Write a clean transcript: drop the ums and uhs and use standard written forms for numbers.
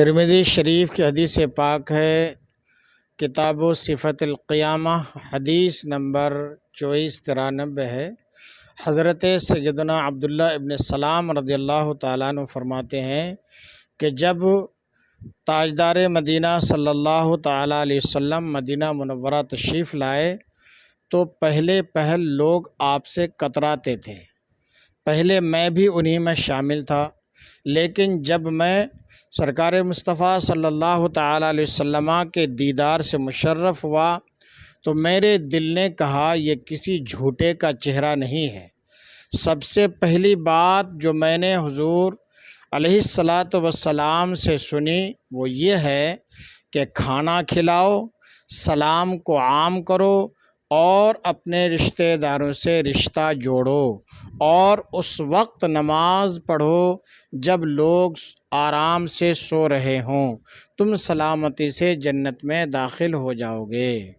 ترمذی شریف کی حدیث پاک ہے، کتاب و صفت القیامہ، حدیث نمبر 2493 ہے۔ حضرت سیدنا عبداللہ ابن سلام رضی اللہ تعالیٰ عنہ فرماتے ہیں کہ جب تاجدار مدینہ صلی اللہ تعالیٰ علیہ وسلم مدینہ منورہ تشریف لائے تو پہل لوگ آپ سے کتراتے تھے۔ پہلے میں بھی انہی میں شامل تھا، لیکن جب میں سرکار مصطفیٰ صلی اللہ تعالیٰ علیہ وسلم کے دیدار سے مشرف ہوا تو میرے دل نے کہا یہ کسی جھوٹے کا چہرہ نہیں ہے۔ سب سے پہلی بات جو میں نے حضور علیہ الصلاۃ والسلام سے سنی وہ یہ ہے کہ کھانا کھلاؤ، سلام کو عام کرو اور اپنے رشتہ داروں سے رشتہ جوڑو، اور اس وقت نماز پڑھو جب لوگ آرام سے سو رہے ہوں، تم سلامتی سے جنت میں داخل ہو جاؤ گے۔